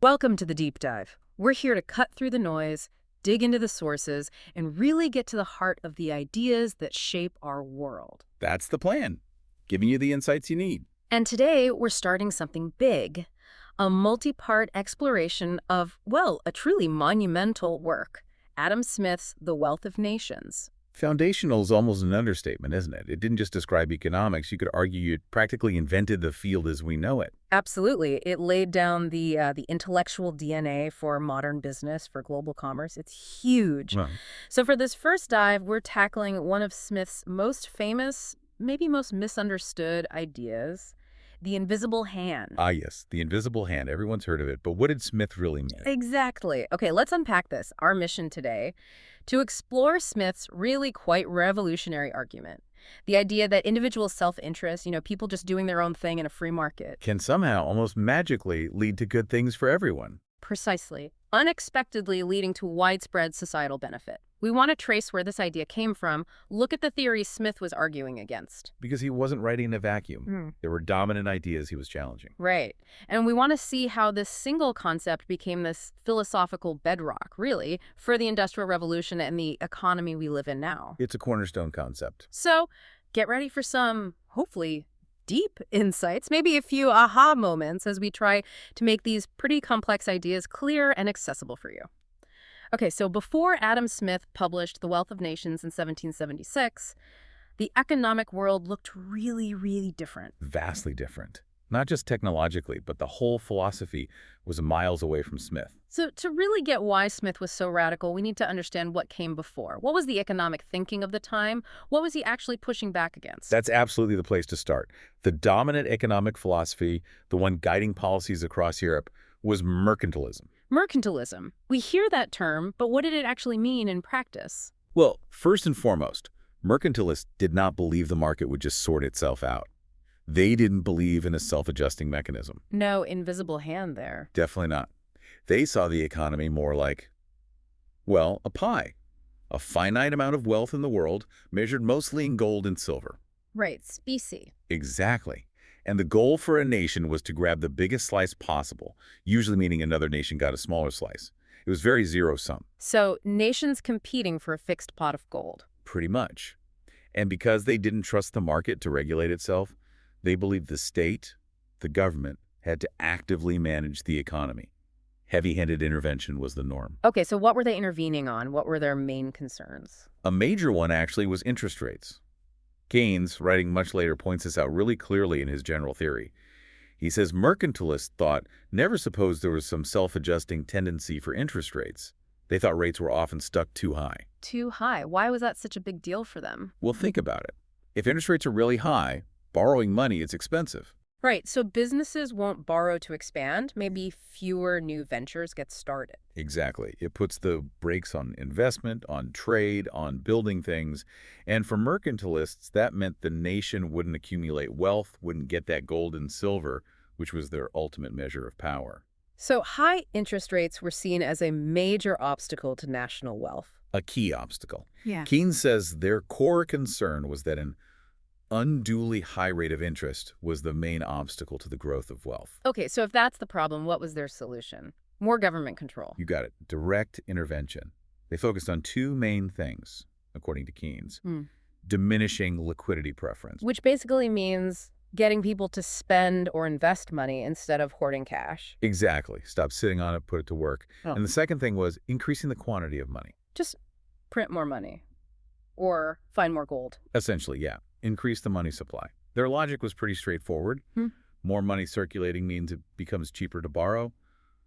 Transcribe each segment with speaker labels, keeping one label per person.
Speaker 1: Welcome to the deep dive. We're here to cut through the noise, dig into the sources, and really get to the heart of the ideas that shape our world.
Speaker 2: That's the plan, giving you the insights you need.
Speaker 1: And today, we're starting something big, a multi-part exploration of, well, a truly monumental work, Adam Smith's The Wealth of Nations.
Speaker 2: Foundational is almost an understatement, isn't it? It didn't just describe economics. You could argue it practically invented the field as we know it.
Speaker 1: Absolutely. It laid down the intellectual DNA for modern business, for global commerce. It's huge.
Speaker 2: Well,
Speaker 1: So for this first dive, we're tackling one of Smith's most famous, maybe most misunderstood ideas, the invisible hand.
Speaker 2: yes, the invisible hand. Everyone's heard of it, but what did Smith really mean?
Speaker 1: Exactly. Okay, let's unpack this. Our mission today, to explore Smith's really quite revolutionary argument. The idea that individual self-interest, people just doing their own thing in a free market.
Speaker 2: Can somehow, almost magically, lead to good things for everyone.
Speaker 1: Precisely. Unexpectedly leading to widespread societal benefit. We want to trace where this idea came from, look at the theories Smith was arguing against.
Speaker 2: Because he wasn't writing in a vacuum.
Speaker 1: Hmm.
Speaker 2: There were dominant ideas he was challenging.
Speaker 1: Right. And we want to see how this single concept became this philosophical bedrock, really, for the Industrial Revolution and the economy we live in now.
Speaker 2: It's a cornerstone concept.
Speaker 1: So get ready for some, hopefully, deep insights, maybe a few aha moments as we try to make these pretty complex ideas clear and accessible for you. Okay, so before Adam Smith published The Wealth of Nations in 1776, the economic world looked really, really different.
Speaker 2: Vastly different. Not just technologically, but the whole philosophy was miles away from Smith.
Speaker 1: So to really get why Smith was so radical, we need to understand what came before. What was the economic thinking of the time? What was he actually pushing back against?
Speaker 2: That's absolutely the place to start. The dominant economic philosophy, the one guiding policies across Europe, was mercantilism.
Speaker 1: Mercantilism. We hear that term, but what did it actually mean in practice?
Speaker 2: Well, first and foremost, mercantilists did not believe the market would just sort itself out. They didn't believe in a self-adjusting mechanism.
Speaker 1: No invisible hand there.
Speaker 2: Definitely not. They saw the economy more like, well, a pie. A finite amount of wealth in the world, measured mostly in gold and silver.
Speaker 1: Right, specie.
Speaker 2: Exactly. And the goal for a nation was to grab the biggest slice possible, usually meaning another nation got a smaller slice. It was very zero-sum.
Speaker 1: So nations competing for a fixed pot of gold.
Speaker 2: Pretty much. And because they didn't trust the market to regulate itself, they believed the state, the government, had to actively manage the economy. Heavy-handed intervention was the norm.
Speaker 1: Okay, so what were they intervening on? What were their main concerns?
Speaker 2: A major one, actually, was interest rates. Keynes, writing much later, points this out really clearly in his general theory. He says mercantilists never supposed there was some self-adjusting tendency for interest rates. They thought rates were often stuck too high.
Speaker 1: Too high. Why was that such a big deal for them?
Speaker 2: Well, think about it. If interest rates are really high, borrowing money is expensive.
Speaker 1: Right, so businesses won't borrow to expand. Maybe fewer new ventures get started.
Speaker 2: Exactly. It puts the brakes on investment, on trade, on building things. And for mercantilists, that meant the nation wouldn't accumulate wealth, wouldn't get that gold and silver, which was their ultimate measure of power.
Speaker 1: So high interest rates were seen as a major obstacle to national wealth.
Speaker 2: A key obstacle.
Speaker 1: Yeah.
Speaker 2: Keynes says their core concern was that an unduly high rate of interest was the main obstacle to the growth of wealth.
Speaker 1: Okay, so if that's the problem, what was their solution? More government control.
Speaker 2: You got it. Direct intervention. They focused on two main things, according to Keynes. Diminishing liquidity preference.
Speaker 1: Which basically means getting people to spend or invest money instead of hoarding cash.
Speaker 2: Exactly. Stop sitting on it, put it to work.
Speaker 1: Oh.
Speaker 2: And the second thing was increasing the quantity of money.
Speaker 1: Just print more money. Or find more gold.
Speaker 2: Essentially, yeah. Increase the money supply. Their logic was pretty straightforward. More money circulating means it becomes cheaper to borrow,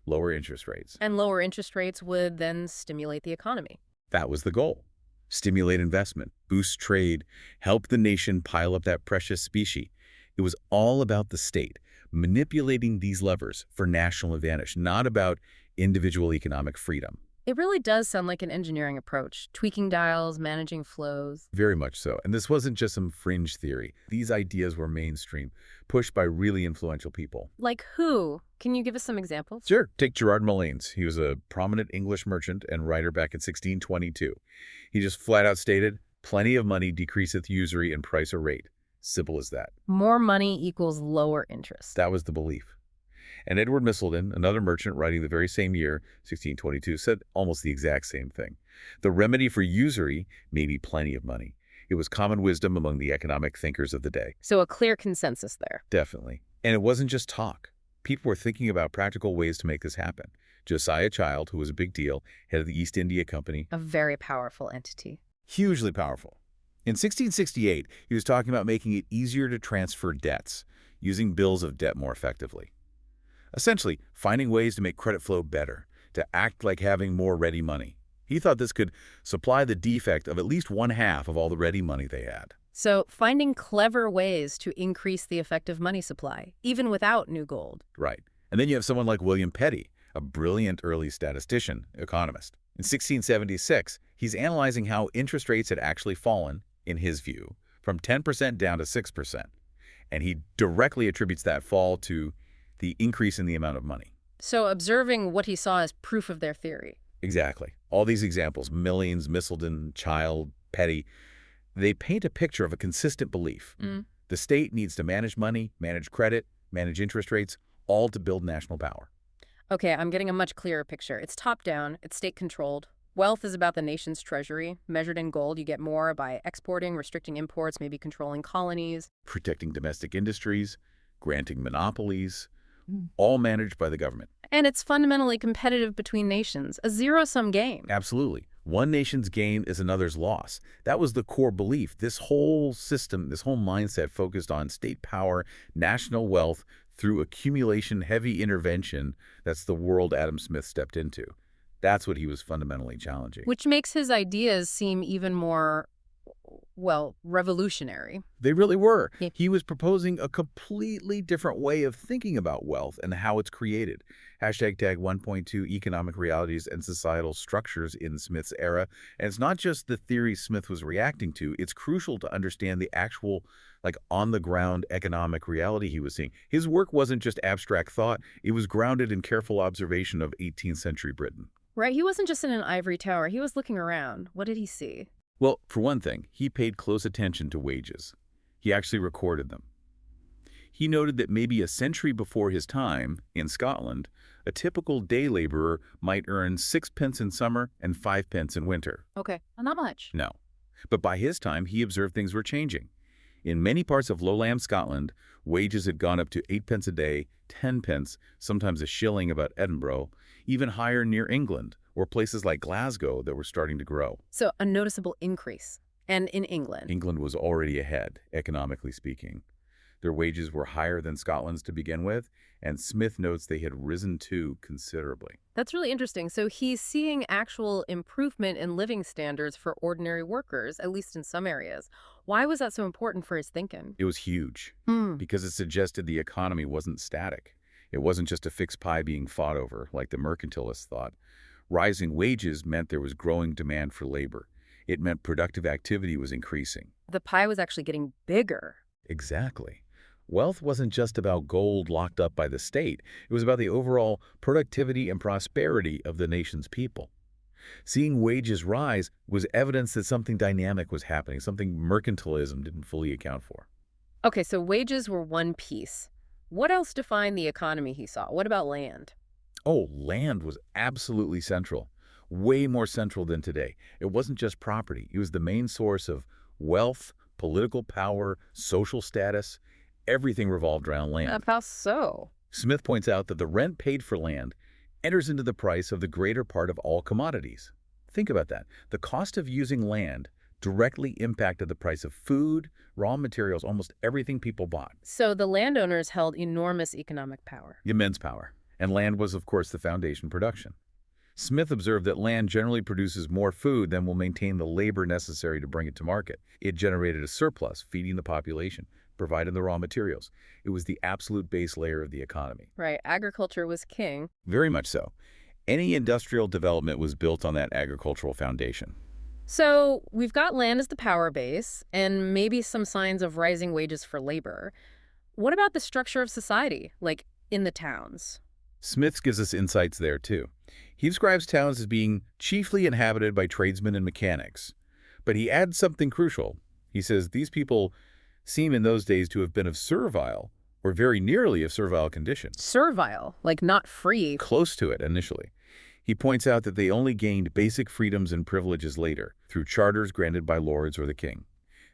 Speaker 2: lower interest rates.
Speaker 1: And lower interest rates would then stimulate the economy.
Speaker 2: That was the goal. Stimulate investment, boost trade, help the nation pile up that precious specie. It was all about the state, manipulating these levers for national advantage, not about individual economic freedom.
Speaker 1: It really does sound like an engineering approach, tweaking dials, managing flows.
Speaker 2: Very much so. And this wasn't just some fringe theory. These ideas were mainstream, pushed by really influential people.
Speaker 1: Like who? Can you give us some examples?
Speaker 2: Sure. Take Gerard Mullins. He was a prominent English merchant and writer back in 1622. He just flat out stated, "Plenty of money decreaseth usury and price or rate." Simple as that.
Speaker 1: More money equals lower interest.
Speaker 2: That was the belief. And Edward Misselden, another merchant writing the very same year, 1622, said almost the exact same thing. The remedy for usury may be plenty of money. It was common wisdom among the economic thinkers of the day.
Speaker 1: So a clear consensus there.
Speaker 2: Definitely. And it wasn't just talk. People were thinking about practical ways to make this happen. Josiah Child, who was a big deal, head of the East India Company.
Speaker 1: A very powerful entity.
Speaker 2: Hugely powerful. In 1668, he was talking about making it easier to transfer debts, using bills of debt more effectively. Essentially, finding ways to make credit flow better, to act like having more ready money. He thought this could supply the defect of at least one half of all the ready money they had.
Speaker 1: So finding clever ways to increase the effective money supply, even without new gold.
Speaker 2: Right. And then you have someone like William Petty, a brilliant early statistician, economist. In 1676, he's analyzing how interest rates had actually fallen, in his view, from 10% down to 6%. And he directly attributes that fall to the increase in the amount of money.
Speaker 1: So observing what he saw as proof of their theory.
Speaker 2: Exactly. All these examples, Millings, Misselden, Child, Petty, they paint a picture of a consistent belief. The state needs to manage money, manage credit, manage interest rates, all to build national power.
Speaker 1: Okay, I'm getting a much clearer picture. It's top-down, it's state-controlled. Wealth is about the nation's treasury. Measured in gold, you get more by exporting, restricting imports, maybe controlling colonies.
Speaker 2: Protecting domestic industries, granting monopolies, all managed by the government.
Speaker 1: And it's fundamentally competitive between nations, a zero-sum game.
Speaker 2: Absolutely. One nation's gain is another's loss. That was the core belief. This whole system, this whole mindset focused on state power, national wealth through accumulation, heavy intervention. That's the world Adam Smith stepped into. That's what he was fundamentally challenging.
Speaker 1: Which makes his ideas seem even more, well, revolutionary.
Speaker 2: They really were.
Speaker 1: Yeah.
Speaker 2: He was proposing a completely different way of thinking about wealth and how it's created. Hashtag tag 1.2 economic realities and societal structures in Smith's era. And it's not just the theory Smith was reacting to. It's crucial to understand the actual, on-the-ground economic reality he was seeing. His work wasn't just abstract thought. It was grounded in careful observation of 18th century Britain.
Speaker 1: Right, he wasn't just in an ivory tower. He was looking around. What did he see?
Speaker 2: Well, for one thing, he paid close attention to wages. He actually recorded them. He noted that maybe a century before his time, in Scotland, a typical day laborer might earn 6 pence in summer and 5 pence in winter.
Speaker 1: Okay, well, not much.
Speaker 2: No. But by his time, he observed things were changing. In many parts of lowland Scotland, wages had gone up to 8 pence a day, 10 pence, sometimes a shilling about Edinburgh, even higher near England, or places like Glasgow that were starting to grow.
Speaker 1: So a noticeable increase. And in England.
Speaker 2: England was already ahead, economically speaking. Their wages were higher than Scotland's to begin with, and Smith notes they had risen too considerably.
Speaker 1: That's really interesting. So he's seeing actual improvement in living standards for ordinary workers, at least in some areas. Why was that so important for his thinking?
Speaker 2: It was huge, because it suggested the economy wasn't static. It wasn't just a fixed pie being fought over, like the mercantilists thought. Rising wages meant there was growing demand for labor. It meant productive activity was increasing.
Speaker 1: The pie was actually getting bigger.
Speaker 2: Exactly. Wealth wasn't just about gold locked up by the state. It was about the overall productivity and prosperity of the nation's people. Seeing wages rise was evidence that something dynamic was happening, something mercantilism didn't fully account for.
Speaker 1: Okay, so wages were one piece. What else defined the economy he saw? What about land?
Speaker 2: Oh, land was absolutely central, way more central than today. It wasn't just property. It was the main source of wealth, political power, social status. Everything revolved around land.
Speaker 1: How so?
Speaker 2: Smith points out that the rent paid for land enters into the price of the greater part of all commodities. Think about that. The cost of using land directly impacted the price of food, raw materials, almost everything people bought.
Speaker 1: So the landowners held enormous economic power.
Speaker 2: Immense power. And land was, of course, the foundation production. Smith observed that land generally produces more food than will maintain the labor necessary to bring it to market. It generated a surplus, feeding the population, providing the raw materials. It was the absolute base layer of the economy.
Speaker 1: Right, agriculture was king.
Speaker 2: Very much so. Any industrial development was built on that agricultural foundation.
Speaker 1: So we've got land as the power base and maybe some signs of rising wages for labor. What about the structure of society, like in the towns?
Speaker 2: Smith gives us insights there, too. He describes towns as being chiefly inhabited by tradesmen and mechanics. But he adds something crucial. He says these people seem in those days to have been of servile, or very nearly a servile condition.
Speaker 1: Servile, like not free.
Speaker 2: Close to it initially. He points out that they only gained basic freedoms and privileges later, through charters granted by lords or the king.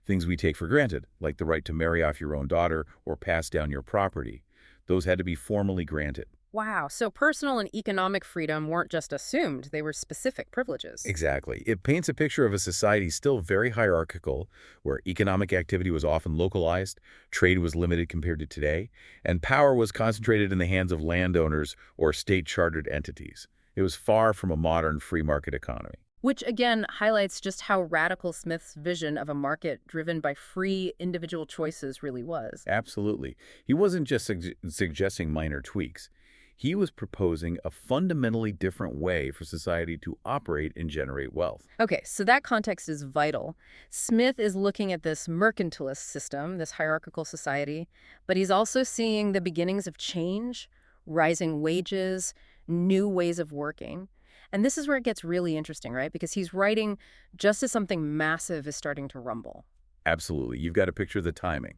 Speaker 2: Things we take for granted, like the right to marry off your own daughter or pass down your property. Those had to be formally granted.
Speaker 1: Wow, so personal and economic freedom weren't just assumed, they were specific privileges.
Speaker 2: Exactly. It paints a picture of a society still very hierarchical, where economic activity was often localized, trade was limited compared to today, and power was concentrated in the hands of landowners or state-chartered entities. It was far from a modern free market economy.
Speaker 1: Which again highlights just how radical Smith's vision of a market driven by free individual choices really was.
Speaker 2: Absolutely. He wasn't just suggesting minor tweaks. He was proposing a fundamentally different way for society to operate and generate wealth.
Speaker 1: Okay, so that context is vital. Smith is looking at this mercantilist system, this hierarchical society, but he's also seeing the beginnings of change, rising wages, new ways of working. And this is where it gets really interesting, right? Because he's writing just as something massive is starting to rumble.
Speaker 2: Absolutely. You've got to picture the timing.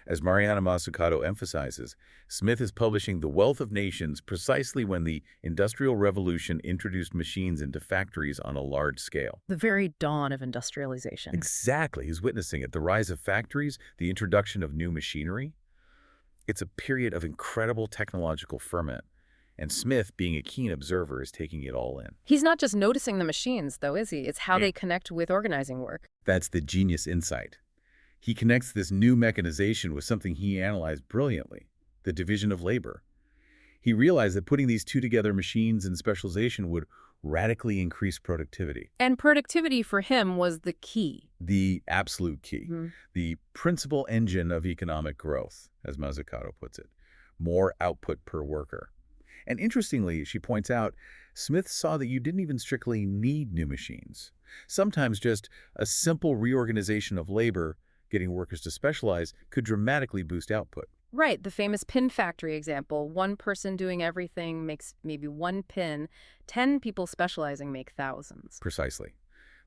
Speaker 2: As Mariana Mazzucato emphasizes, Smith is publishing The Wealth of Nations precisely when the Industrial Revolution introduced machines into factories on a large scale.
Speaker 1: The very dawn of industrialization.
Speaker 2: Exactly. He's witnessing it. The rise of factories, the introduction of new machinery. It's a period of incredible technological ferment. And Smith, being a keen observer, is taking it all in.
Speaker 1: He's not just noticing the machines, though, is he? It's how they connect with organizing work.
Speaker 2: That's the genius insight. He connects this new mechanization with something he analyzed brilliantly, the division of labor. He realized that putting these two together, machines and specialization, would radically increase productivity.
Speaker 1: And productivity for him was the key.
Speaker 2: The absolute key. The principal engine of economic growth, as Mazzucato puts it. More output per worker. And interestingly, she points out, Smith saw that you didn't even strictly need new machines. Sometimes just a simple reorganization of labor, getting workers to specialize, could dramatically boost output.
Speaker 1: Right, the famous pin factory example. One person doing everything makes maybe one pin. 10 people specializing make thousands.
Speaker 2: Precisely.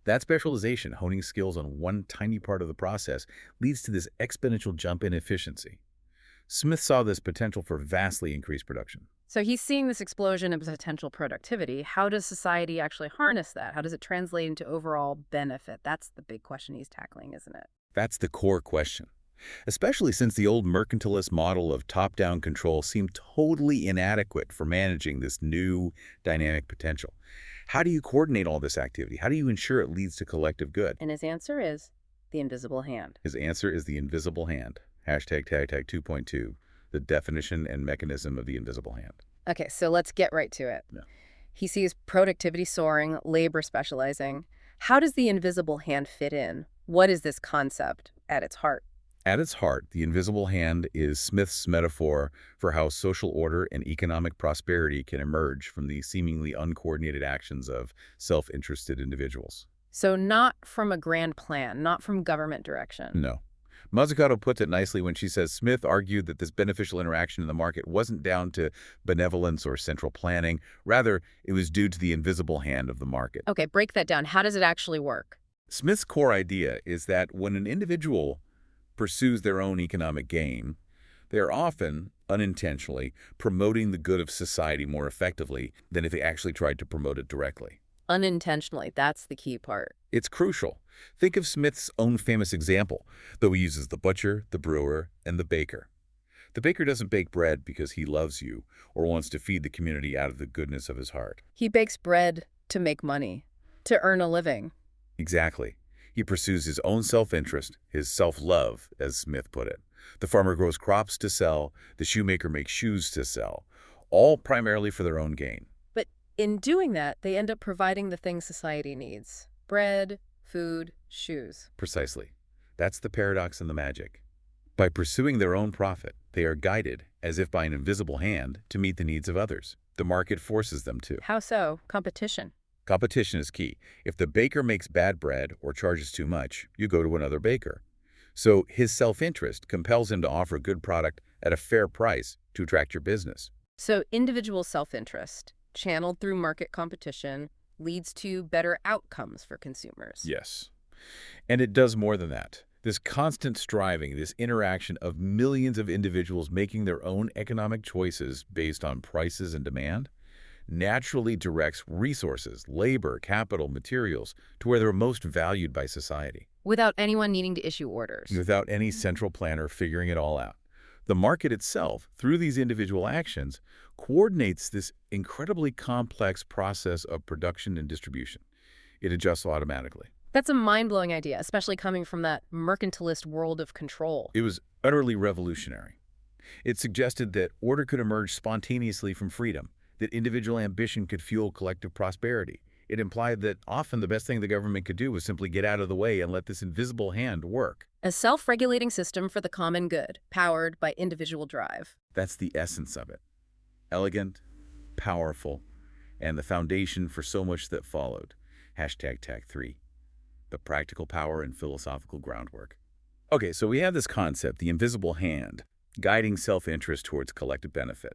Speaker 2: That specialization, honing skills on one tiny part of the process, leads to this exponential jump in efficiency. Smith saw this potential for vastly increased production.
Speaker 1: So he's seeing this explosion in potential productivity. How does society actually harness that? How does it translate into overall benefit? That's the big question he's tackling, isn't it?
Speaker 2: That's the core question. Especially since the old mercantilist model of top-down control seemed totally inadequate for managing this new dynamic potential. How do you coordinate all this activity? How do you ensure it leads to collective good?
Speaker 1: And his answer is the invisible hand.
Speaker 2: His answer is the invisible hand. Hashtag 2.2, the definition and mechanism of the invisible hand.
Speaker 1: Okay, so let's get right to it.
Speaker 2: Yeah.
Speaker 1: He sees productivity soaring, labor specializing. How does the invisible hand fit in? What is this concept at its heart?
Speaker 2: At its heart, the invisible hand is Smith's metaphor for how social order and economic prosperity can emerge from the seemingly uncoordinated actions of self-interested individuals.
Speaker 1: So not from a grand plan, not from government direction.
Speaker 2: No. Mazzucato puts it nicely when she says Smith argued that this beneficial interaction in the market wasn't down to benevolence or central planning. Rather, it was due to the invisible hand of the market.
Speaker 1: Okay, break that down. How does it actually work?
Speaker 2: Smith's core idea is that when an individual pursues their own economic gain, they are often, unintentionally, promoting the good of society more effectively than if they actually tried to promote it directly.
Speaker 1: Unintentionally, that's the key part.
Speaker 2: It's crucial. Think of Smith's own famous example, though he uses the butcher, the brewer, and the baker. The baker doesn't bake bread because he loves you or wants to feed the community out of the goodness of his heart.
Speaker 1: He bakes bread to make money, to earn a living.
Speaker 2: Exactly. He pursues his own self-interest, his self-love, as Smith put it. The farmer grows crops to sell, the shoemaker makes shoes to sell, all primarily for their own gain.
Speaker 1: But in doing that, they end up providing the things society needs. Bread, food, shoes.
Speaker 2: Precisely. That's the paradox and the magic. By pursuing their own profit, they are guided, as if by an invisible hand, to meet the needs of others. The market forces them to.
Speaker 1: How so? Competition.
Speaker 2: Competition is key. If the baker makes bad bread or charges too much, you go to another baker. So his self-interest compels him to offer a good product at a fair price to attract your business.
Speaker 1: So individual self-interest, channeled through market competition, leads to better outcomes for consumers.
Speaker 2: Yes. And it does more than that. This constant striving, this interaction of millions of individuals making their own economic choices based on prices and demand, naturally directs resources, labor, capital, materials to where they're most valued by society,
Speaker 1: Without anyone needing to issue orders.
Speaker 2: without any central planner figuring it all out. The market itself, through these individual actions, coordinates this incredibly complex process of production and distribution. It adjusts automatically.
Speaker 1: That's a mind-blowing idea, especially coming from that mercantilist world of control.
Speaker 2: It was utterly revolutionary. It suggested that order could emerge spontaneously from freedom, that individual ambition could fuel collective prosperity. It implied that often the best thing the government could do was simply get out of the way and let this invisible hand work.
Speaker 1: A self-regulating system for the common good, powered by individual drive.
Speaker 2: That's the essence of it. Elegant, powerful, and the foundation for so much that followed. #Tag3. The practical power and philosophical groundwork. Okay, so we have this concept, the invisible hand, guiding self-interest towards collective benefit.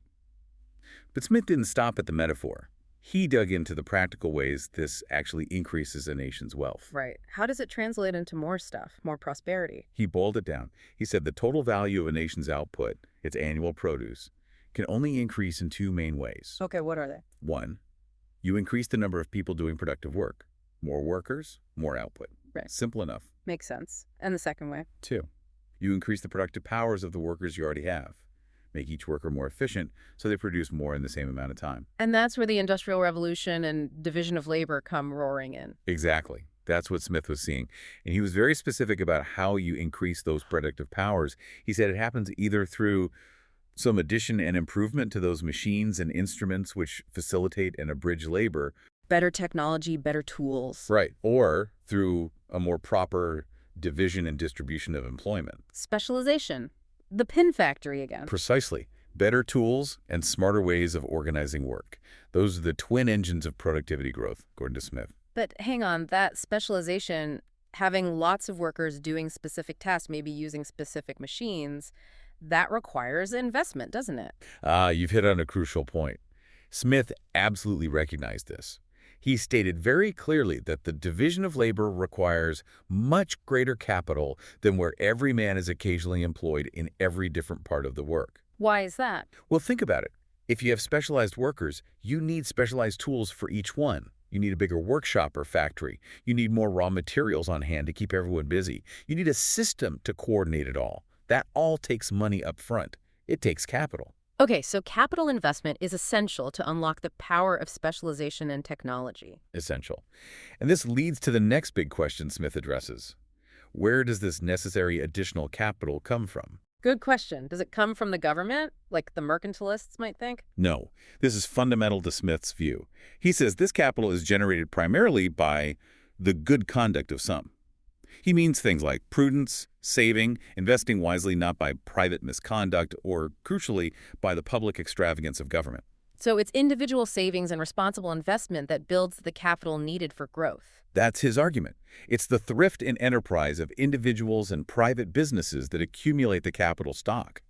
Speaker 2: But Smith didn't stop at the metaphor. He dug into the practical ways this actually increases a nation's wealth.
Speaker 1: Right. How does it translate into more stuff, more prosperity?
Speaker 2: He boiled it down. He said the total value of a nation's output, its annual produce, can only increase in two main ways.
Speaker 1: Okay, what are they?
Speaker 2: One, you increase the number of people doing productive work. More workers, more output.
Speaker 1: Right.
Speaker 2: Simple enough.
Speaker 1: Makes sense. And the second way?
Speaker 2: Two, you increase the productive powers of the workers you already have. Make each worker more efficient so they produce more in the same amount of time.
Speaker 1: And that's where the Industrial Revolution and division of labor come roaring in.
Speaker 2: Exactly. That's what Smith was seeing. And he was very specific about how you increase those productive powers. He said it happens either through some addition and improvement to those machines and instruments which facilitate and abridge labor.
Speaker 1: Better technology, better tools.
Speaker 2: Right. Or through a more proper division and distribution of employment.
Speaker 1: Specialization. The pin factory again.
Speaker 2: Precisely. Better tools and smarter ways of organizing work. Those are the twin engines of productivity growth, according to Smith.
Speaker 1: But hang on, that specialization, having lots of workers doing specific tasks, maybe using specific machines, that requires investment, doesn't it?
Speaker 2: You've hit on a crucial point. Smith absolutely recognized this. He stated very clearly that the division of labor requires much greater capital than where every man is occasionally employed in every different part of the work.
Speaker 1: Why is that?
Speaker 2: Well, think about it. If you have specialized workers, you need specialized tools for each one. You need a bigger workshop or factory. You need more raw materials on hand to keep everyone busy. You need a system to coordinate it all. That all takes money up front. It takes capital.
Speaker 1: Okay, so capital investment is essential to unlock the power of specialization and technology.
Speaker 2: Essential. And this leads to the next big question Smith addresses. Where does this necessary additional capital come from?
Speaker 1: Good question. Does it come from the government, like the mercantilists might think?
Speaker 2: No. This is fundamental to Smith's view. He says this capital is generated primarily by the good conduct of some. He means things like prudence, saving, investing wisely not by private misconduct, or, crucially, by the public extravagance of government.
Speaker 1: So it's individual savings and responsible investment that builds the capital needed for growth.
Speaker 2: That's his argument. It's the thrift and enterprise of individuals and private businesses that accumulate the capital stock.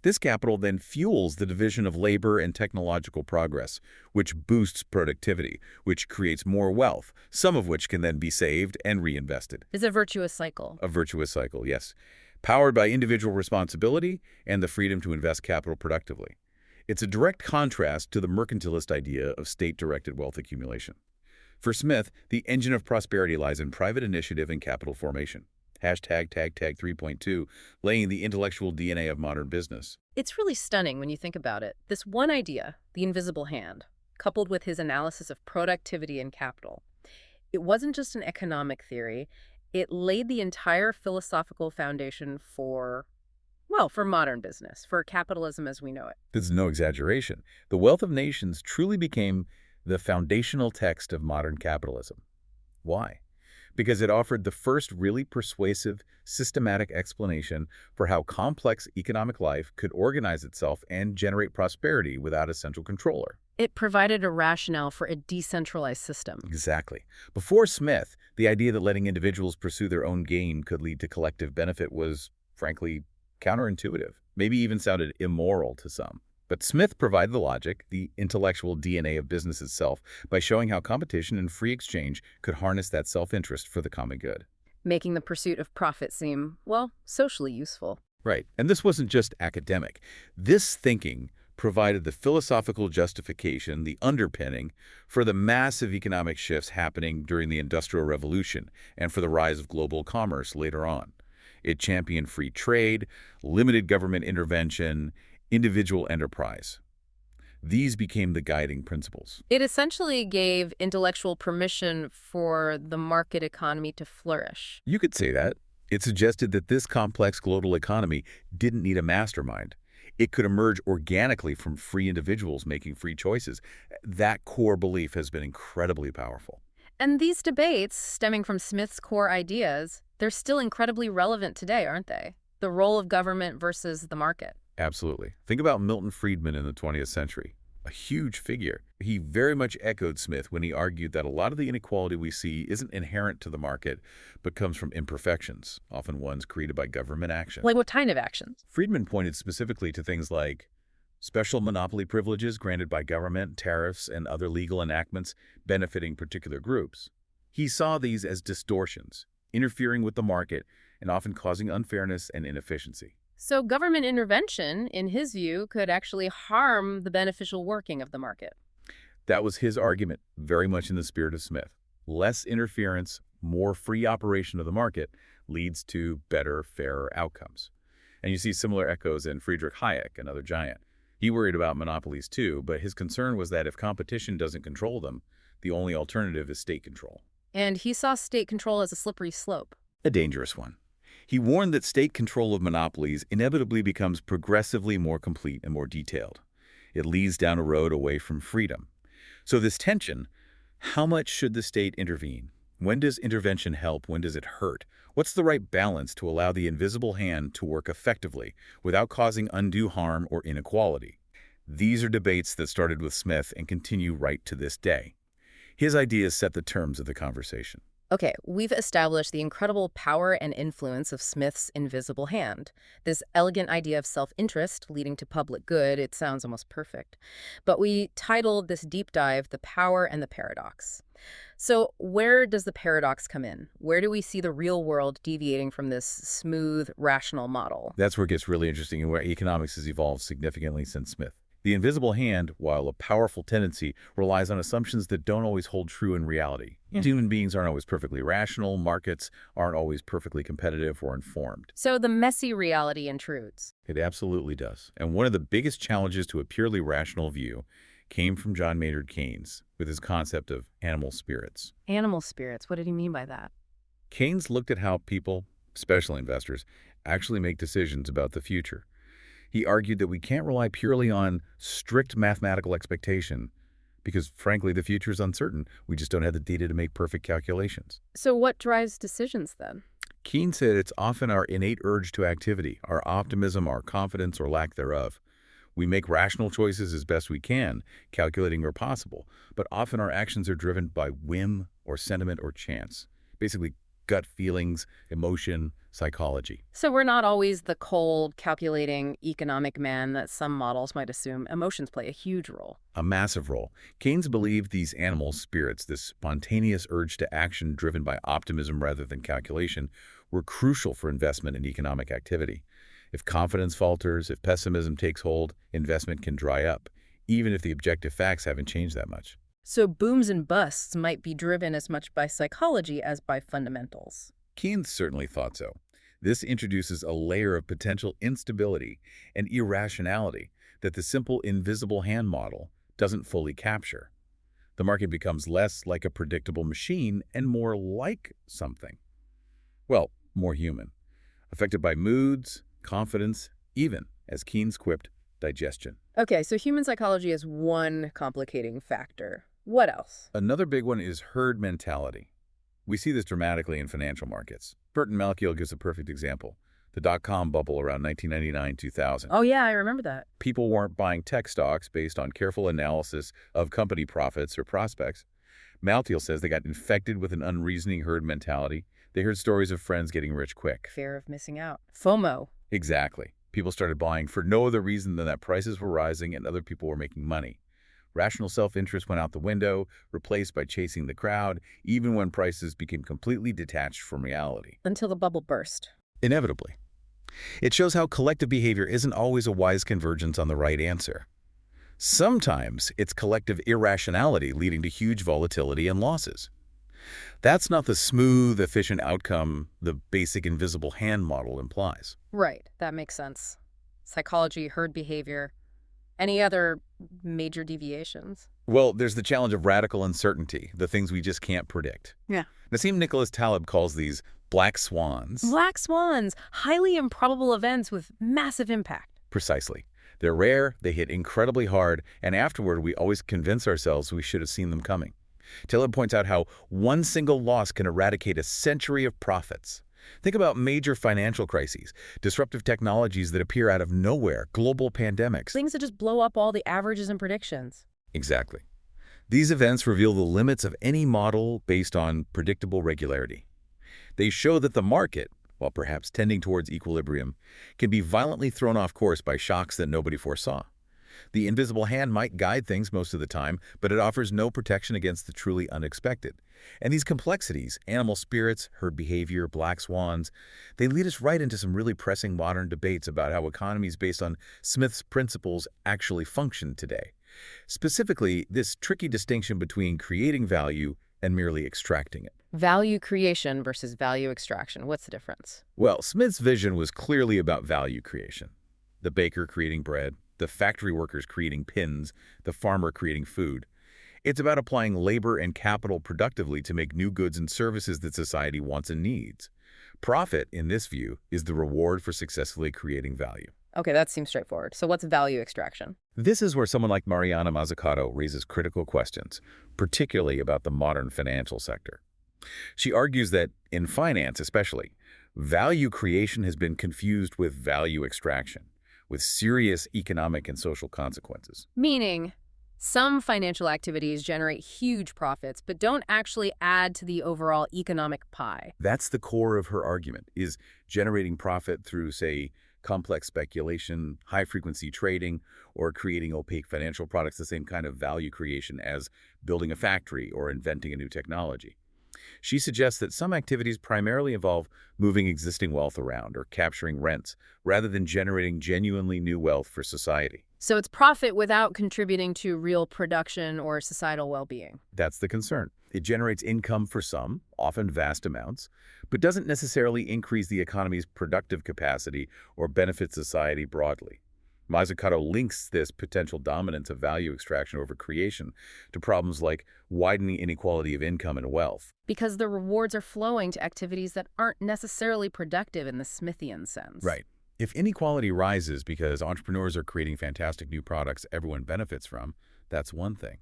Speaker 2: This capital then fuels the division of labor and technological progress, which boosts productivity, which creates more wealth, some of which can then be saved and reinvested.
Speaker 1: It's a virtuous cycle.
Speaker 2: A virtuous cycle, yes. Powered by individual responsibility and the freedom to invest capital productively. It's a direct contrast to the mercantilist idea of state-directed wealth accumulation. For Smith, the engine of prosperity lies in private initiative and capital formation. #Tag 3.2, laying the intellectual DNA of modern business.
Speaker 1: It's really stunning when you think about it. This one idea, the invisible hand, coupled with his analysis of productivity and capital, it wasn't just an economic theory. It laid the entire philosophical foundation for modern business, for capitalism as we know it.
Speaker 2: This is no exaggeration. The Wealth of Nations truly became the foundational text of modern capitalism. Why? Because it offered the first really persuasive, systematic explanation for how complex economic life could organize itself and generate prosperity without a central controller.
Speaker 1: It provided a rationale for a decentralized system.
Speaker 2: Exactly. Before Smith, the idea that letting individuals pursue their own gain could lead to collective benefit was, frankly, counterintuitive, maybe even sounded immoral to some. But Smith provided the logic, the intellectual DNA of business itself, by showing how competition and free exchange could harness that self-interest for the common good.
Speaker 1: making the pursuit of profit seem, well, socially useful.
Speaker 2: Right. And this wasn't just academic. This thinking provided the philosophical justification, the underpinning, for the massive economic shifts happening during the Industrial Revolution and for the rise of global commerce later on. It championed free trade, limited government intervention, individual enterprise. These became the guiding principles.
Speaker 1: It essentially gave intellectual permission for the market economy to flourish.
Speaker 2: You could say that. It suggested that this complex global economy didn't need a mastermind. It could emerge organically from free individuals making free choices. That core belief has been incredibly powerful.
Speaker 1: And these debates, stemming from Smith's core ideas, they're still incredibly relevant today, aren't they? The role of government versus the market.
Speaker 2: Absolutely. Think about Milton Friedman in the 20th century, a huge figure. He very much echoed Smith when he argued that a lot of the inequality we see isn't inherent to the market, but comes from imperfections, often ones created by government action.
Speaker 1: Like what kind of actions?
Speaker 2: Friedman pointed specifically to things like special monopoly privileges granted by government, tariffs, and other legal enactments benefiting particular groups. He saw these as distortions, interfering with the market and often causing unfairness and inefficiency.
Speaker 1: So government intervention, in his view, could actually harm the beneficial working of the market.
Speaker 2: That was his argument, very much in the spirit of Smith. Less interference, more free operation of the market leads to better, fairer outcomes. And you see similar echoes in Friedrich Hayek, another giant. He worried about monopolies too, but his concern was that if competition doesn't control them, the only alternative is state control.
Speaker 1: And he saw state control as a slippery slope.
Speaker 2: A dangerous one. He warned that state control of monopolies inevitably becomes progressively more complete and more detailed. It leads down a road away from freedom. So this tension, how much should the state intervene? When does intervention help? When does it hurt? What's the right balance to allow the invisible hand to work effectively without causing undue harm or inequality? These are debates that started with Smith and continue right to this day. His ideas set the terms of the conversation.
Speaker 1: Okay, we've established the incredible power and influence of Smith's invisible hand. This elegant idea of self-interest leading to public good, it sounds almost perfect. But we titled this deep dive, The Power and the Paradox. So where does the paradox come in? Where do we see the real world deviating from this smooth, rational model?
Speaker 2: That's where it gets really interesting and where economics has evolved significantly since Smith. The invisible hand, while a powerful tendency, relies on assumptions that don't always hold true in reality. Human beings aren't always perfectly rational. Markets aren't always perfectly competitive or informed.
Speaker 1: So the messy reality intrudes.
Speaker 2: It absolutely does. And one of the biggest challenges to a purely rational view came from John Maynard Keynes with his concept of animal spirits.
Speaker 1: Animal spirits, what did he mean by that?
Speaker 2: Keynes looked at how people, especially investors, actually make decisions about the future. He argued that we can't rely purely on strict mathematical expectation because, frankly, the future is uncertain. We just don't have the data to make perfect calculations.
Speaker 1: So what drives decisions then?
Speaker 2: Keynes said it's often our innate urge to activity, our optimism, our confidence, or lack thereof. We make rational choices as best we can, calculating where possible, but often our actions are driven by whim or sentiment or chance, basically gut feelings, emotion, psychology.
Speaker 1: So we're not always the cold, calculating economic man that some models might assume. Emotions play a huge role.
Speaker 2: A massive role. Keynes believed these animal spirits, this spontaneous urge to action driven by optimism rather than calculation, were crucial for investment in economic activity. If confidence falters, if pessimism takes hold, investment can dry up, even if the objective facts haven't changed that much.
Speaker 1: So booms and busts might be driven as much by psychology as by fundamentals.
Speaker 2: Keynes certainly thought so. This introduces a layer of potential instability and irrationality that the simple invisible hand model doesn't fully capture. The market becomes less like a predictable machine and more like something. Well, more human, affected by moods, confidence, even, as Keynes quipped, digestion.
Speaker 1: Okay, so human psychology is one complicating factor. What else?
Speaker 2: Another big one is herd mentality. We see this dramatically in financial markets. Burton Malkiel gives a perfect example. The dot-com bubble around 1999-2000.
Speaker 1: Oh yeah, I remember that.
Speaker 2: People weren't buying tech stocks based on careful analysis of company profits or prospects. Malkiel says they got infected with an unreasoning herd mentality. They heard stories of friends getting rich quick.
Speaker 1: Fear of missing out. FOMO.
Speaker 2: Exactly. People started buying for no other reason than that prices were rising and other people were making money. Rational self-interest went out the window, replaced by chasing the crowd, even when prices became completely detached from reality.
Speaker 1: Until the bubble burst.
Speaker 2: Inevitably. It shows how collective behavior isn't always a wise convergence on the right answer. Sometimes it's collective irrationality leading to huge volatility and losses. That's not the smooth, efficient outcome the basic invisible hand model implies.
Speaker 1: Right, that makes sense. Psychology, herd behavior, any other major deviations?
Speaker 2: Well, there's the challenge of radical uncertainty, the things we just can't predict.
Speaker 1: Yeah.
Speaker 2: Nassim Nicholas Taleb calls these black swans.
Speaker 1: Black swans, highly improbable events with massive impact.
Speaker 2: Precisely. They're rare, they hit incredibly hard, and afterward we always convince ourselves we should have seen them coming. Taleb points out how one single loss can eradicate a century of profits. Think about major financial crises, disruptive technologies that appear out of nowhere, global pandemics.
Speaker 1: Things that just blow up all the averages and predictions.
Speaker 2: Exactly. These events reveal the limits of any model based on predictable regularity. They show that the market, while perhaps tending towards equilibrium, can be violently thrown off course by shocks that nobody foresaw. The invisible hand might guide things most of the time, but it offers no protection against the truly unexpected. And these complexities, animal spirits, herd behavior, black swans, they lead us right into some really pressing modern debates about how economies based on Smith's principles actually function today. Specifically, this tricky distinction between creating value and merely extracting it.
Speaker 1: Value creation versus value extraction. What's the difference?
Speaker 2: Well, Smith's vision was clearly about value creation. The baker creating bread, the factory workers creating pins, the farmer creating food. It's about applying labor and capital productively to make new goods and services that society wants and needs. Profit, in this view, is the reward for successfully creating value.
Speaker 1: Okay, that seems straightforward. So what's value extraction?
Speaker 2: This is where someone like Mariana Mazzucato raises critical questions, particularly about the modern financial sector. She argues that, in finance especially, value creation has been confused with value extraction, with serious economic and social consequences.
Speaker 1: Meaning, some financial activities generate huge profits, but don't actually add to the overall economic pie.
Speaker 2: That's the core of her argument, is generating profit through, say, complex speculation, high-frequency trading, or creating opaque financial products the same kind of value creation as building a factory or inventing a new technology. She suggests that some activities primarily involve moving existing wealth around or capturing rents, rather than generating genuinely new wealth for society.
Speaker 1: So it's profit without contributing to real production or societal well-being.
Speaker 2: That's the concern. It generates income for some, often vast amounts, but doesn't necessarily increase the economy's productive capacity or benefit society broadly. Mazzucato links this potential dominance of value extraction over creation to problems like widening inequality of income and wealth.
Speaker 1: Because the rewards are flowing to activities that aren't necessarily productive in the Smithian sense.
Speaker 2: Right. If inequality rises because entrepreneurs are creating fantastic new products everyone benefits from, that's one thing.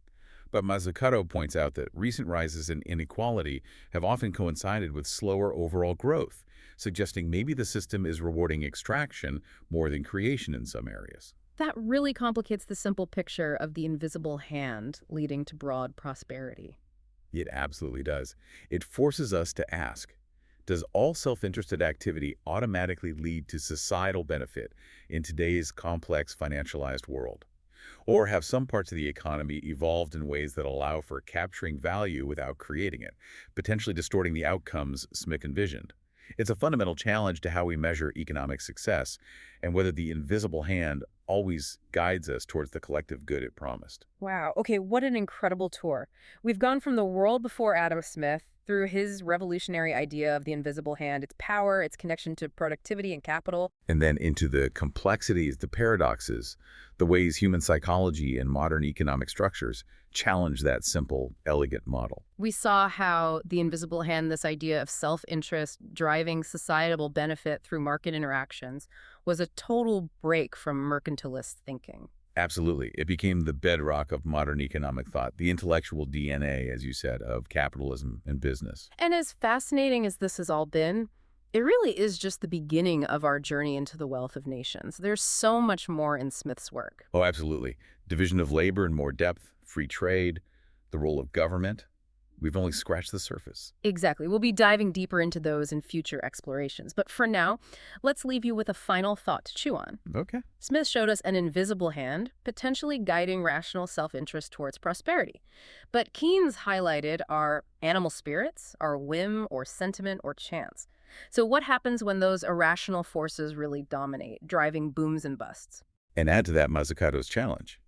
Speaker 2: But Mazzucato points out that recent rises in inequality have often coincided with slower overall growth, suggesting maybe the system is rewarding extraction more than creation in some areas.
Speaker 1: That really complicates the simple picture of the invisible hand leading to broad prosperity.
Speaker 2: It absolutely does. It forces us to ask, does all self-interested activity automatically lead to societal benefit in today's complex financialized world? Or have some parts of the economy evolved in ways that allow for capturing value without creating it, potentially distorting the outcomes Smith envisioned? It's a fundamental challenge to how we measure economic success and whether the invisible hand always guides us towards the collective good it promised.
Speaker 1: Wow. Okay, what an incredible tour. We've gone from the world before Adam Smith through his revolutionary idea of the invisible hand, its power, its connection to productivity and capital.
Speaker 2: And then into the complexities, the paradoxes, the ways human psychology and modern economic structures challenge that simple, elegant model.
Speaker 1: We saw how the invisible hand, this idea of self-interest driving societal benefit through market interactions, was a total break from mercantilist thinking.
Speaker 2: Absolutely. It became the bedrock of modern economic thought, the intellectual DNA, as you said, of capitalism and business.
Speaker 1: And as fascinating as this has all been, it really is just the beginning of our journey into the wealth of nations. There's so much more in Smith's work.
Speaker 2: Oh, absolutely. Division of labor in more depth, free trade, the role of government. We've only scratched the surface.
Speaker 1: Exactly. We'll be diving deeper into those in future explorations. But for now, let's leave you with a final thought to chew on.
Speaker 2: Okay.
Speaker 1: Smith showed us an invisible hand, potentially guiding rational self-interest towards prosperity. But Keynes highlighted our animal spirits, our whim or sentiment or chance. So what happens when those irrational forces really dominate, driving booms and busts?
Speaker 2: And add to that Mazzucato's challenge.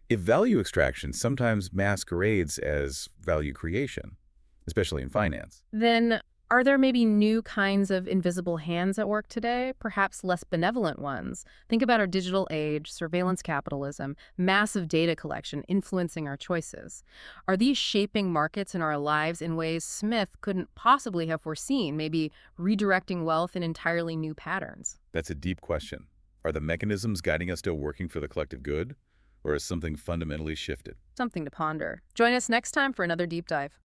Speaker 2: If value extraction sometimes masquerades as value creation, especially in finance,
Speaker 1: Then are there maybe new kinds of invisible hands at work today, perhaps less benevolent ones? Think about our digital age, surveillance capitalism, massive data collection influencing our choices. Are these shaping markets in our lives in ways Smith couldn't possibly have foreseen, maybe redirecting wealth in entirely new patterns?
Speaker 2: that's a deep question. Are the mechanisms guiding us still working for the collective good, or has something fundamentally shifted?
Speaker 1: Something to ponder. Join us next time for another deep dive.